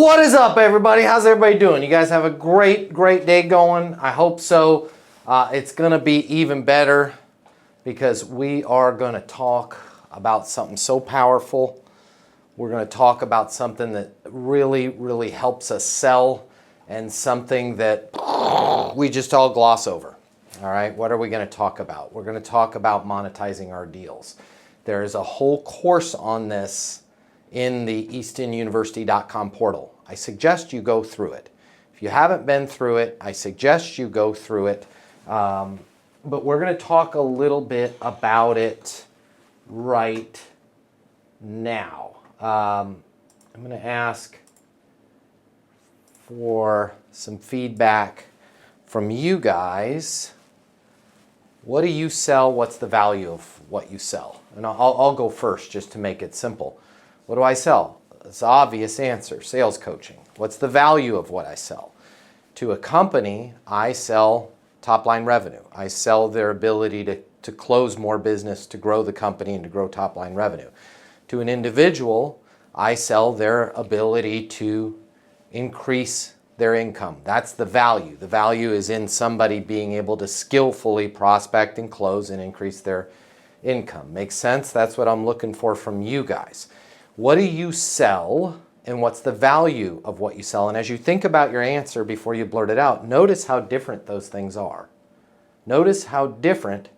What is up, everybody? How's everybody doing? You guys have a great day going. I hope so. It's going to be even better because we are going to talk about something so powerful. We're going to talk about something that really helps us sell and something that we just all gloss over. All right, what are we going to talk about? We're going to talk about monetizing our deals. There's a whole course on this in the eastonuniversity.com portal. I suggest you go through it. If you haven't been through it, I suggest you go through it. But we're going to talk a little bit about it right now. I'm going to ask for some feedback from you guys. What do you sell? What's the value of what you sell? And I'll go first just to make it simple. What do I sell? It's an obvious answer, sales coaching. What's the value of what I sell? To a company, I sell top-line revenue. I sell their ability to close more business, to grow the company, and to grow top-line revenue. To an individual, I sell their ability to increase their income. That's the value. The value is in somebody being able to skillfully prospect and close and increase their income. Makes sense? That's what I'm looking for from you guys. What do you sell and what's the value of what you sell? And as you think about your answer before you blurt it out, notice how different those things are. Notice how different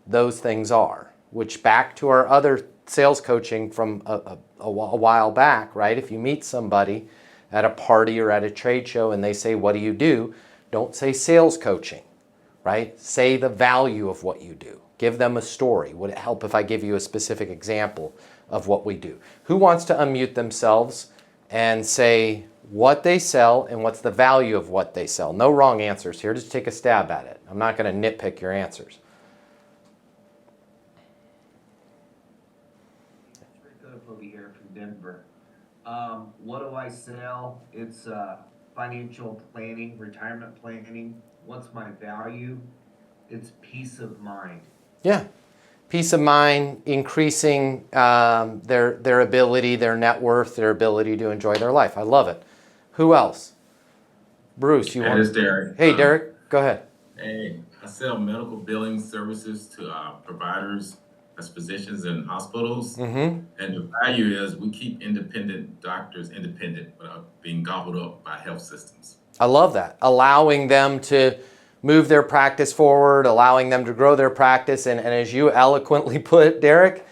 those things are, which back to our other sales coaching from a while back, right? If you meet somebody at a party or at a trade show and they say, what do? Don't say sales coaching, right? Say the value of what you do. Give them a story. Would it help if I give you a specific example of what we do? Who wants to unmute themselves and say what they sell and what's the value of what they sell? No wrong answers here. Just take a stab at it. I'm not going to nitpick your answers. Over here from Denver. What do I sell? It's financial planning, retirement planning. What's my value? It's peace of mind. Yeah. Peace of mind, increasing their ability, their net worth, their ability to enjoy their life. I love it. Who else? Bruce, you want? It's Derek. Hey, Derek, go ahead. Hey, I sell medical billing services to providers as physicians and hospitals. Mm-hmm. And the value is we keep independent doctors independent without being gobbled up by health systems. I love that. Allowing them to move their practice forward, allowing them to grow their practice, and as you eloquently put, Derek,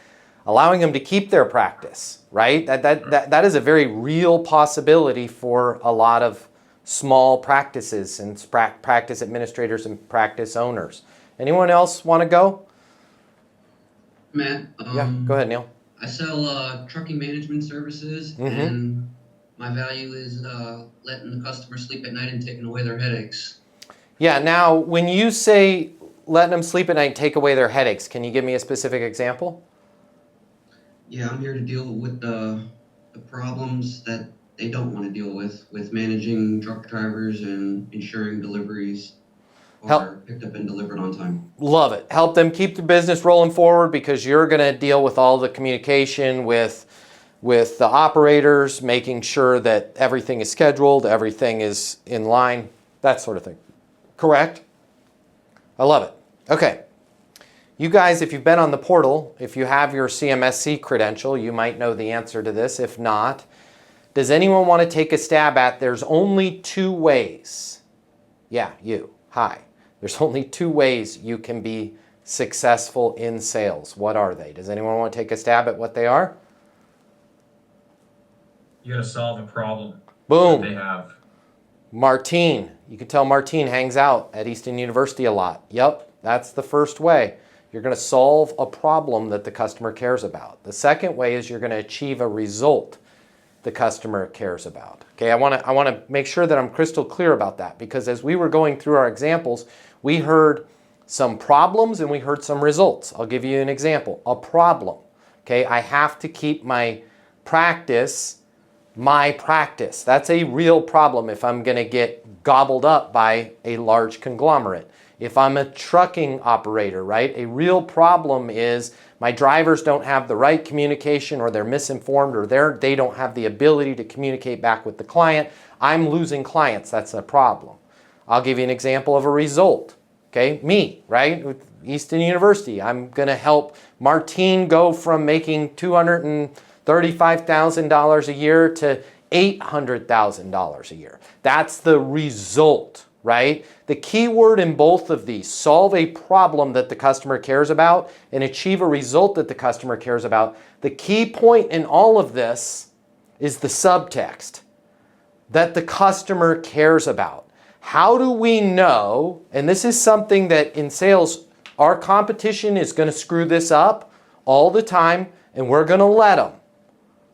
allowing them to keep their practice, right? That is a very real possibility for a lot of small practices and practice administrators and practice owners. Anyone else want to go? Matt, Yeah, go ahead, Neil. I sell trucking management services, and my value is letting the customer sleep at night and taking away their headaches. Yeah, now when you say letting them sleep at night and take away their headaches, can you give me a specific example? Yeah, I'm here to deal with the problems that they don't want to deal with managing truck drivers and ensuring deliveries are picked up and delivered on time. Love it. Help them keep the business rolling forward because you're going to deal with all the communication with the operators, making sure that everything is scheduled, everything is in line, that sort of thing. Correct? I love it. Okay. You guys, if you've been on the portal, if you have your CMSC credential, you might know the answer to this. If not, does anyone want to take a stab at there's only two ways? Yeah, you. Hi. There's only two ways you can be successful in sales. What are they? Does anyone want to take a stab at what they are? You got to solve a problem. Boom. That they have. Martine. You can tell Martine hangs out at Easton University a lot. Yep, that's the first way. You're going to solve a problem that the customer cares about. The second way is you're going to achieve a result the customer cares about. Okay, I want to make sure that I'm crystal clear about that because as we were going through our examples, we heard some problems and we heard some results. I'll give you an example. A problem. Okay, I have to keep my practice. That's a real problem if I'm going to get gobbled up by a large conglomerate. If I'm a trucking operator, right, a real problem is my drivers don't have the right communication, or they're misinformed, or they don't have the ability to communicate back with the client. I'm losing clients. That's a problem. I'll give you an example of a result. Okay, me, right, with Easton University. I'm going to help Martine go from making $235,000 a year to $800,000 a year. That's the result, right? The key word in both of these: solve a problem that the customer cares about and achieve a result that the customer cares about. The key point in all of this is the subtext that the customer cares about. How do we know, and this is something that in sales, our competition is going to screw this up all the time, and we're going to let them.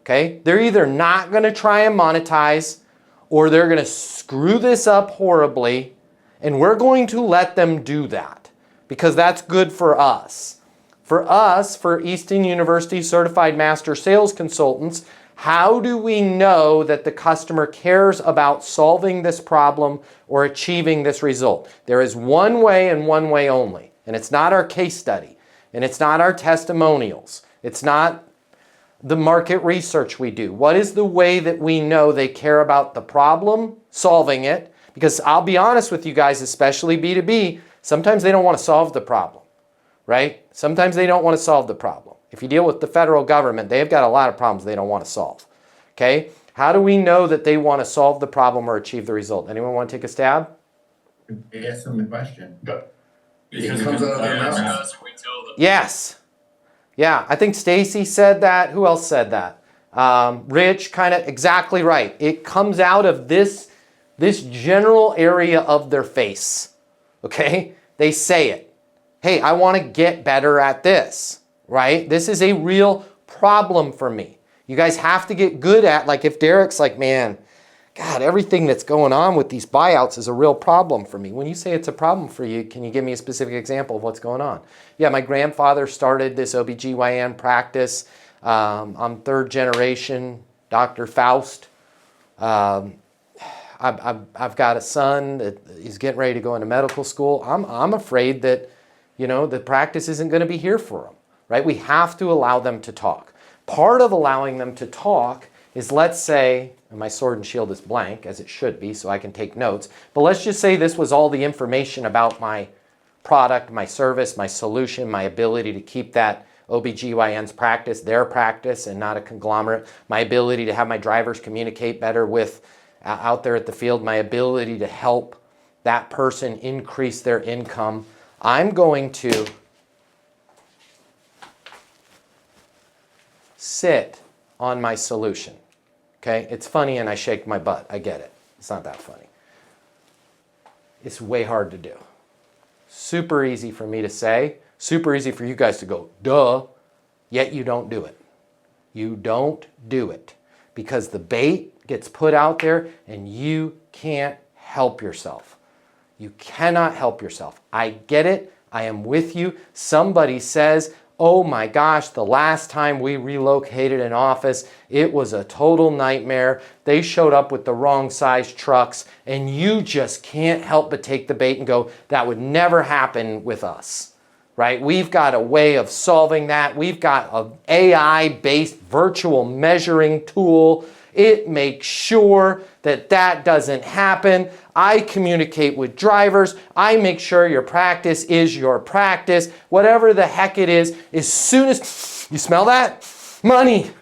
Okay? They're either not going to try and monetize, or they're going to screw this up horribly, and we're going to let them do that because that's good for us. For us, for Easton University Certified Master Sales Consultants, how do we know that the customer cares about solving this problem or achieving this result? There is one way and one way only. And it's not our case study. And it's not our testimonials. It's not the market research we do. What is the way that we know they care about the problem, solving it? Because I'll be honest with you guys, especially B2B, sometimes they don't want to solve the problem, right? Sometimes they don't want to solve the problem. If you deal with the federal government, they've got a lot of problems they don't want to solve. Okay? How do we know that they want to solve the problem or achieve the result? Anyone want to take a stab? Ask them the question. Because It comes out of their mouth. Yes. Yeah, I think Stacy said that. Who else said that? Rich, kind of exactly right. It comes out of this general area of their face. Okay? They say it. Hey, I want to get better at this. Right? This is a real problem for me. You guys have to get good at, like if Derek's like, man, God, everything that's going on with these buyouts is a real problem for me. When you say it's a problem for you, can you give me a specific example of what's going on? Yeah, my grandfather started this OBGYN practice. I'm third generation, Dr. Faust. I've got a son that is getting ready to go into medical school. I'm afraid that, the practice isn't going to be here for him. Right? We have to allow them to talk. Part of allowing them to talk is, let's say, and my sword and shield is blank, as it should be, so I can take notes, but let's just say this was all the information about my product, my service, my solution, my ability to keep that OBGYN's practice, their practice, and not a conglomerate, my ability to have my drivers communicate better with out there at the field, my ability to help that person increase their income. I'm going to sit on my solution. Okay? It's funny and I shake my butt. I get it. It's not that funny. It's way hard to do. Super easy for me to say. Super easy for you guys to go, duh, yet you don't do it. You don't do it because the bait gets put out there and you can't help yourself. You cannot help yourself. I get it. I am with you. Somebody says, oh my gosh, the last time we relocated an office, it was a total nightmare. They showed up with the wrong size trucks, and you just can't help but take the bait and go, that would never happen with us, right? We've got a way of solving that. We've got an AI-based virtual measuring tool. It makes sure that that doesn't happen. I communicate with drivers. I make sure your practice is your practice. Whatever the heck it is, as soon as, you smell that? Money,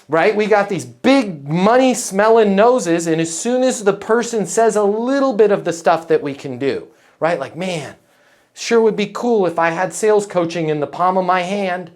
right? We got these big money smelling noses, and as soon as the person says a little bit of the stuff that we can do, right? Like, man, sure would be cool if I had sales coaching in the palm of my hand.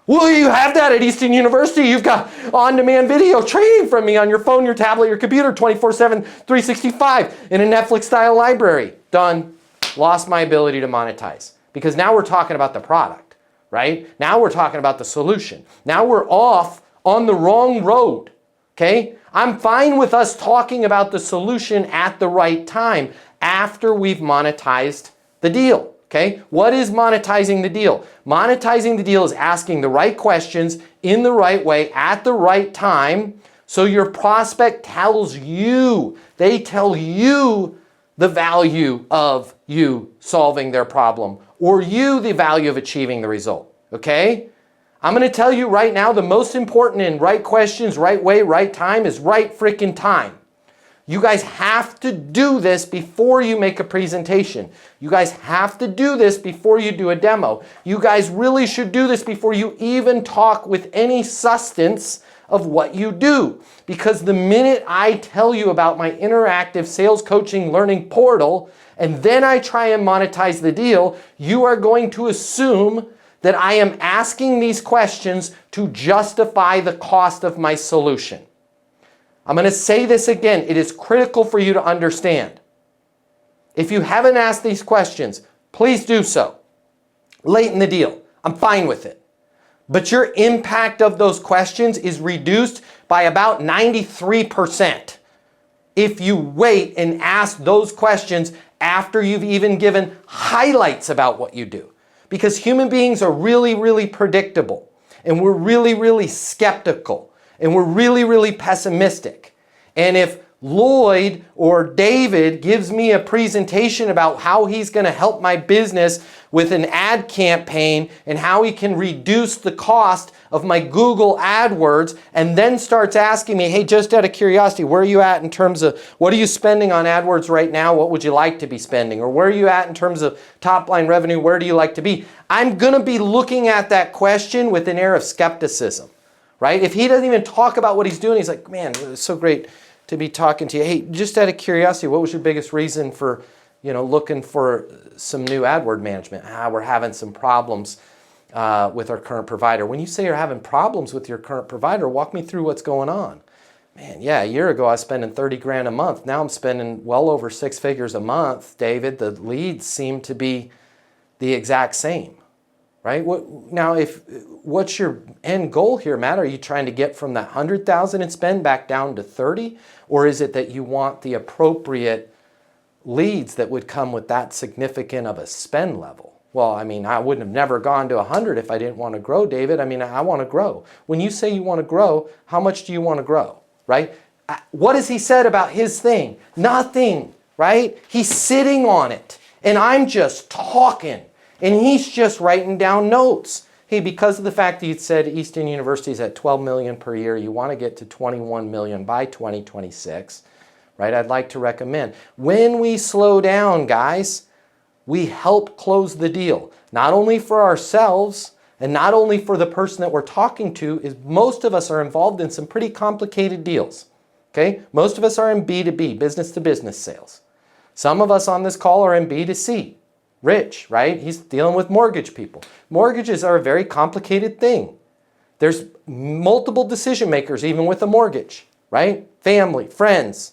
Well, you have that at Easton University. You've got on-demand video training from me on your phone, your tablet, your computer, 24/7, 365 in a Netflix-style library. Done. Lost my ability to monetize. Because now we're talking about the product, right? Now we're talking about the solution. Now we're off on the wrong road, okay? I'm fine with us talking about the solution at the right time after we've monetized the deal. Okay, what is monetizing the deal? Monetizing the deal is asking the right questions in the right way at the right time So your prospect tells you, they tell you the value of you solving their problem, or you the value of achieving the result, okay? I'm going to tell you right now, the most important in right questions, right way, right time is right freaking time. You guys have to do this before you make a presentation. You guys have to do this before you do a demo. You guys really should do this before you even talk with any substance of what you do. Because the minute I tell you about my interactive sales coaching learning portal, and then I try and monetize the deal, you are going to assume that I am asking these questions to justify the cost of my solution. I'm going to say this again. It is critical for you to understand. If you haven't asked these questions, please do so. Late in the deal, I'm fine with it. But your impact of those questions is reduced by about 93% if you wait and ask those questions after you've even given highlights about what you do. Because human beings are really, really predictable. And we're really, really skeptical. And we're really, really pessimistic. And if Lloyd or David gives me a presentation about how he's going to help my business with an ad campaign and how he can reduce the cost of my Google AdWords, and then starts asking me, hey, just out of curiosity, where are you at in terms of, what are you spending on AdWords right now? What would you like to be spending? Or where are you at in terms of top line revenue? Where do you like to be? I'm going to be looking at that question with an air of skepticism, right? If he doesn't even talk about what he's doing, he's like, man, it's so great to be talking to you. Hey, just out of curiosity, what was your biggest reason for, looking for some new AdWord management? We're having some problems with our current provider. When you say you're having problems with your current provider, walk me through what's going on. Man, yeah, a year ago I was spending 30 grand a month. Now I'm spending well over 6 figures a month. David, the leads seem to be the exact same, right? What's your end goal here, Matt? Are you trying to get from that 100,000 in spend back down to 30? Or is it that you want the appropriate leads that would come with that significant of a spend level? Well, I mean, I wouldn't have never gone to 100 if I didn't want to grow, David. I mean, I want to grow. When you say you want to grow, how much do you want to grow, right? What has he said about his thing? Nothing, right? He's sitting on it, and I'm just talking, and he's just writing down notes. Hey, because of the fact that you said Easton University is at 12 million per year, you want to get to 21 million by 2026, right? I'd like to recommend. When we slow down, guys, we help close the deal, not only for ourselves and not only for the person that we're talking to. Is most of us are involved in some pretty complicated deals, okay? Most of us are in B2B, business to business sales. Some of us on this call are in B2C. Rich, right? He's dealing with mortgage people. Mortgages are a very complicated thing. There's multiple decision makers even with a mortgage, right? Family, friends,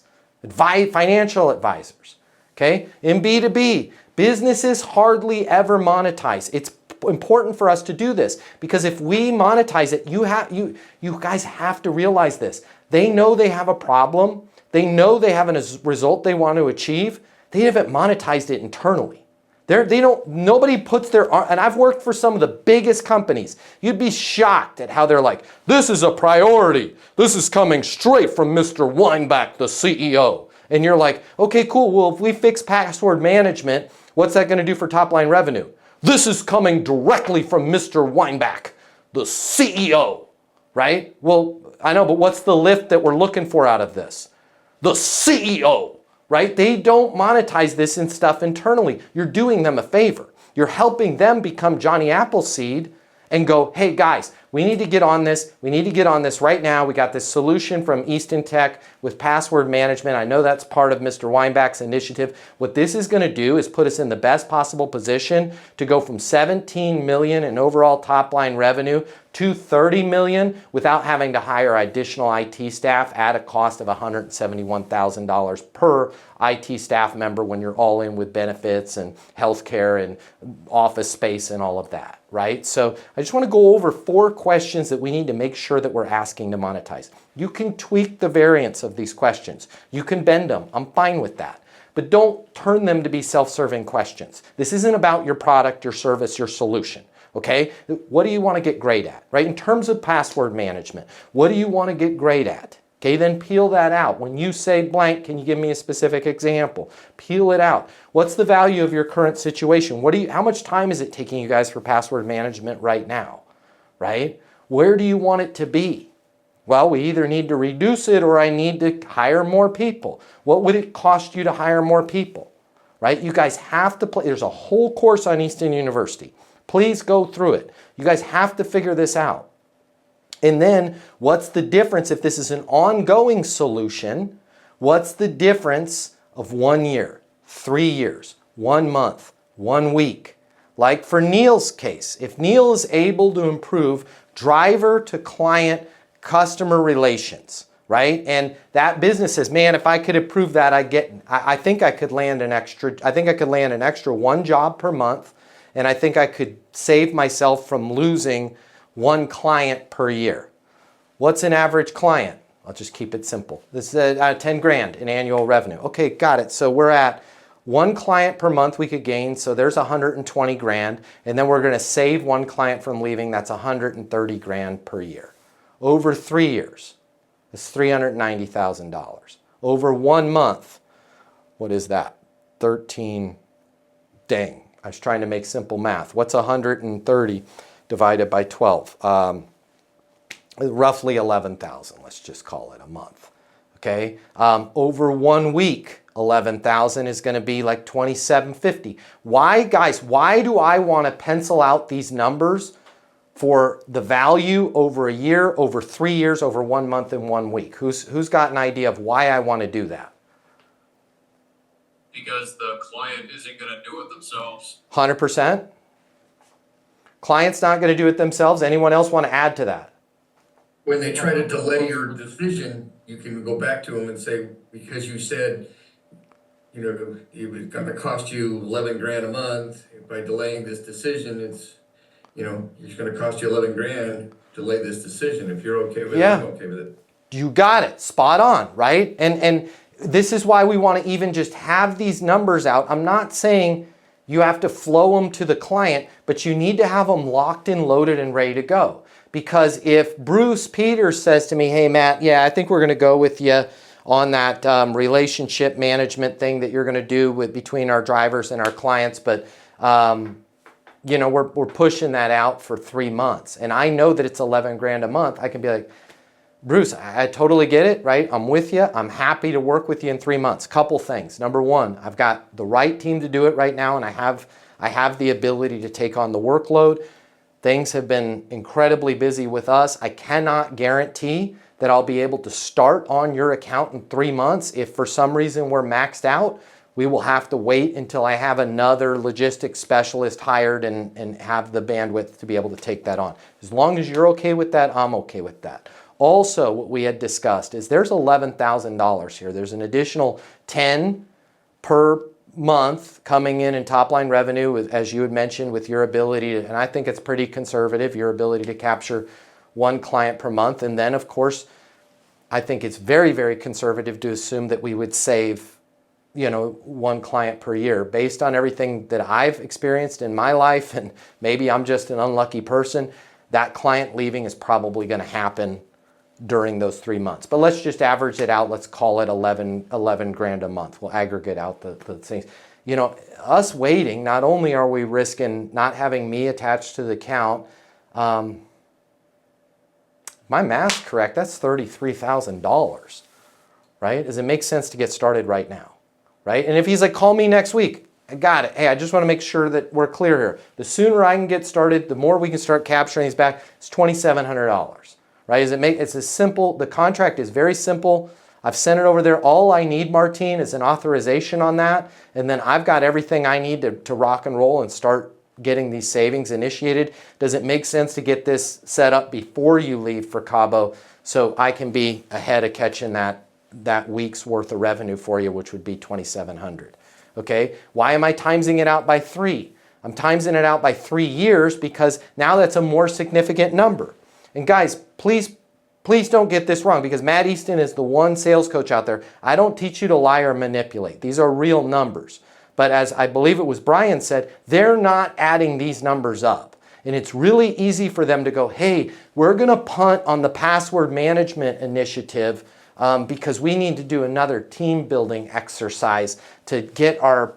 financial advisors, okay? In B2B, businesses hardly ever monetize. It's important for us to do this because if we monetize it, you guys have to realize this. They know they have a problem. They know they have a result they want to achieve. They haven't monetized it internally. Nobody puts their arm, and I've worked for some of the biggest companies. You'd be shocked at how they're like, this is a priority. This is coming straight from Mr. Weinbach, the CEO. And you're like, okay, cool. Well, if we fix password management, what's that going to do for top line revenue? This is coming directly from Mr. Weinbach, the CEO, right? Well, I know, but what's the lift that we're looking for out of this? The CEO. Right? They don't monetize this and stuff internally. You're doing them a favor. You're helping them become Johnny Appleseed and go, hey guys, we need to get on this. We need to get on this right now. We got this solution from Easton Tech with password management. I know that's part of Mr. Weinbach's initiative. What this is going to do is put us in the best possible position to go from 17 million in overall top line revenue to 30 million without having to hire additional IT staff at a cost of $171,000 per IT staff member when you're all in with benefits and healthcare and office space and all of that, right? So I just want to go over 4 questions that we need to make sure that we're asking to monetize. You can tweak the variants of these questions. You can bend them. I'm fine with that. But don't turn them to be self-serving questions. This isn't about your product, your service, your solution. Okay, what do you want to get great at, right? In terms of password management, what do you want to get great at? Okay, then peel that out. When you say blank, can you give me a specific example? Peel it out. What's the value of your current situation? How much time is it taking you guys for password management right now? Right? Where do you want it to be? Well, we either need to reduce it or I need to hire more people. What would it cost you to hire more people? Right? You guys have to play. There's a whole course on Easton University. Please go through it. You guys have to figure this out. And then what's the difference if this is an ongoing solution? What's the difference of 1 year, 3 years, 1 month, 1 week? Like for Neil's case, if Neil is able to improve driver to client customer relations, right? And that business says, man, if I could improve that, I think I could land an extra 1 job per month. And I think I could save myself from losing 1 client per year. What's an average client? I'll just keep it simple. This is 10 grand in annual revenue. Okay, got it. So we're at 1 client per month we could gain. So there's 120 grand. And then we're going to save 1 client from leaving. That's 130 grand per year. Over 3 years, it's $390,000. Over 1 month, what is that? 13, dang. I was trying to make simple math. What's 130 divided by 12? Roughly 11,000, let's just call it a month. Okay, over 1 week, 11,000 is going to be like 2,750. Why, guys? Why do I want to pencil out these numbers for the value over a year, over 3 years, over 1 month, and 1 week? Who's got an idea of why I want to do that? Because the client isn't going to do it themselves. 100%. Client's not going to do it themselves. Anyone else want to add to that? When they try to delay your decision, you can go back to them and say, because you said, you know, it was gonna cost you 11 grand a month, by delaying this decision, it's, you know, it's gonna cost you 11 grand, delay this decision. If you're okay with it, I'm okay with it. You got it. Spot on, right? And this is why we want to even just have these numbers out. I'm not saying you have to flow them to the client, but you need to have them locked in, loaded, and ready to go. Because if Bruce Peters says to me, hey, Matt, yeah, I think we're going to go with you on that relationship management thing that you're going to do between our drivers and our clients, but you know, we're pushing that out for 3 months. And I know that it's 11 grand a month. I can be like, Bruce, I totally get it, right? I'm with you. I'm happy to work with you in 3 months. Couple things. Number one, I've got the right team to do it right now, and I have the ability to take on the workload. Things have been incredibly busy with us. I cannot guarantee that I'll be able to start on your account in 3 months. If for some reason we're maxed out, we will have to wait until I have another logistics specialist hired and have the bandwidth to be able to take that on. As long as you're okay with that, I'm okay with that. Also, what we had discussed is there's $11,000 here. There's an additional 10 per month coming in top line revenue, as you had mentioned, with your ability to, and I think it's pretty conservative, your ability to capture 1 client per month. And then, of course, I think it's very, very conservative to assume that we would save, you know, 1 client per year. Based on everything that I've experienced in my life, and maybe I'm just an unlucky person, that client leaving is probably going to happen during those 3 months. But let's just average it out. Let's call it 11 grand a month. We'll aggregate out the things. You know, us waiting, not only are we risking not having me attached to the account, my math's correct, that's $33,000, right? Does it make sense to get started right now, right? And if he's like, call me next week, I got it. Hey, I just want to make sure that we're clear here. The sooner I can get started, the more we can start capturing these back. It's $2,700. Right? It's as simple. The contract is very simple. I've sent it over there. All I need, Martine, is an authorization on that. And then I've got everything I need to rock and roll and start getting these savings initiated. Does it make sense to get this set up before you leave for Cabo so I can be ahead of catching that week's worth of revenue for you, which would be $2,700? Okay. Why am I timesing it out by 3? I'm timesing it out by 3 years because now that's a more significant number. And guys, please don't get this wrong, because Matt Easton is the one sales coach out there. I don't teach you to lie or manipulate. These are real numbers. But as I believe it was Brian said, they're not adding these numbers up. And it's really easy for them to go, hey, we're going to punt on the password management initiative because we need to do another team building exercise to get our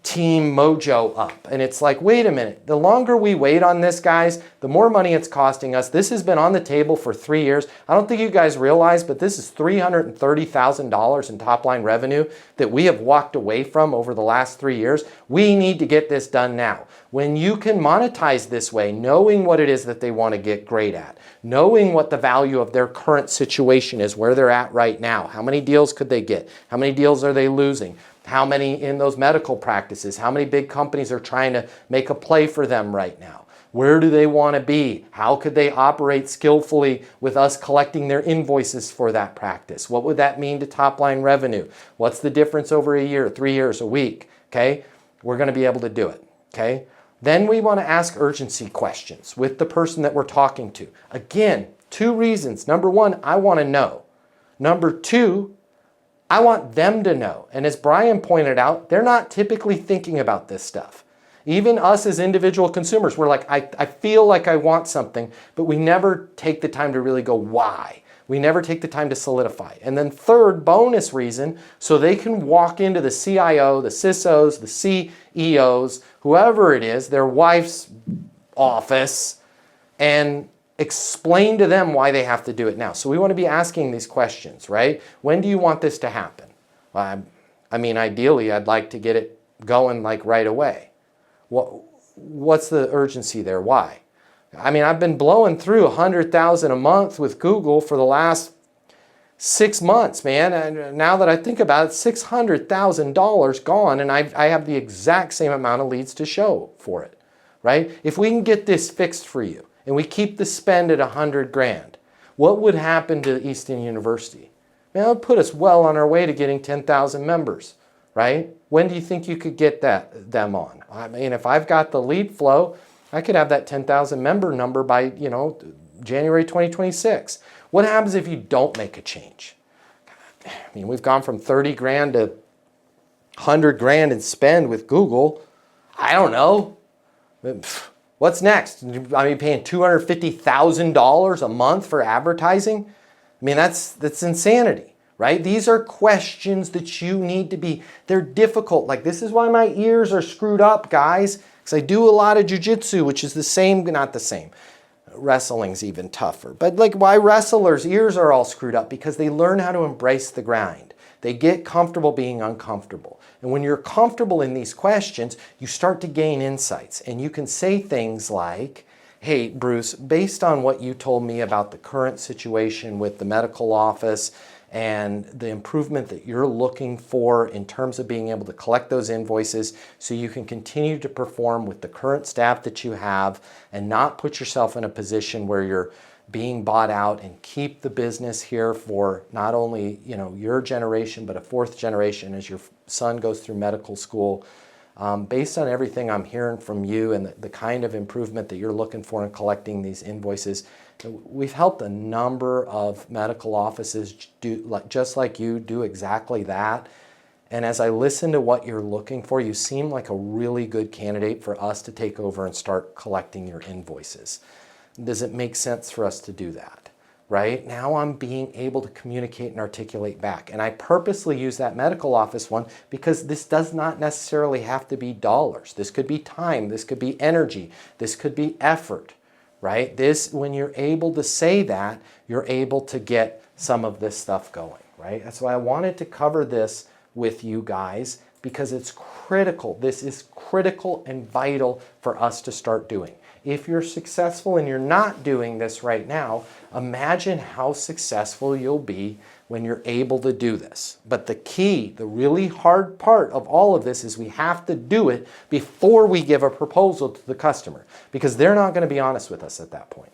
team mojo up. And it's like, wait a minute, the longer we wait on this, guys, the more money it's costing us. This has been on the table for 3 years. I don't think you guys realize, but this is $330,000 in top line revenue that we have walked away from over the last 3 years. We need to get this done now. When you can monetize this way, knowing what it is that they want to get great at, knowing what the value of their current situation is, where they're at right now, how many deals could they get? How many deals are they losing? How many in those medical practices? How many big companies are trying to make a play for them right now? Where do they want to be? How could they operate skillfully with us collecting their invoices for that practice? What would that mean to top line revenue? What's the difference over a year, 3 years, a week? Okay, we're going to be able to do it. Okay, then we want to ask urgency questions with the person that we're talking to. Again, 2 reasons. Number 1, I want to know. Number 2, I want them to know. And as Brian pointed out, they're not typically thinking about this stuff. Even us as individual consumers, we're like, I feel like I want something, but we never take the time to really go, why? We never take the time to solidify. And then third, bonus reason, so they can walk into the CIO, the CISOs, the CEOs, whoever it is, their wife's office, and explain to them why they have to do it now. So we want to be asking these questions, right? When do you want this to happen? I mean, ideally, I'd like to get it going like right away. What's the urgency there? Why? I mean, I've been blowing through $100,000 a month with Google for the last 6 months, man. And now that I think about it, $600,000 gone, and I have the exact same amount of leads to show for it, right? If we can get this fixed for you, and we keep the spend at $100,000, what would happen to Easton University? Man, it would put us well on our way to getting 10,000 members, right? When do you think you could get them on? I mean, if I've got the lead flow, I could have that 10,000 member number by, January 2026. What happens if you don't make a change? I mean, we've gone from $30,000 to $100,000 in spend with Google. I don't know. What's next? I mean, paying $250,000 a month for advertising? I mean, that's insanity, right? These are questions that you need to be, they're difficult. Like, this is why my ears are screwed up, guys, because I do a lot of jujitsu, which is the same, not the same. Wrestling's even tougher. But like, why wrestlers' ears are all screwed up? Because they learn how to embrace the grind. They get comfortable being uncomfortable. And when you're comfortable in these questions, you start to gain insights. And you can say things like, hey, Bruce, based on what you told me about the current situation with the medical office and the improvement that you're looking for in terms of being able to collect those invoices so you can continue to perform with the current staff that you have and not put yourself in a position where you're being bought out, and keep the business here for not only your generation, but a 4th generation as your son goes through medical school. Based on everything I'm hearing from you and the kind of improvement that you're looking for in collecting these invoices, we've helped a number of medical offices just like you do exactly that. And as I listen to what you're looking for, you seem like a really good candidate for us to take over and start collecting your invoices. Does it make sense for us to do that? Right? Now I'm being able to communicate and articulate back. And I purposely use that medical office one because this does not necessarily have to be dollars. This could be time. This could be energy. This could be effort, right? When you're able to say that, you're able to get some of this stuff going, right? That's why I wanted to cover this with you guys, because it's critical. This is critical and vital for us to start doing. If you're successful and you're not doing this right now, imagine how successful you'll be when you're able to do this. But the key, the really hard part of all of this is we have to do it before we give a proposal to the customer, because they're not going to be honest with us at that point.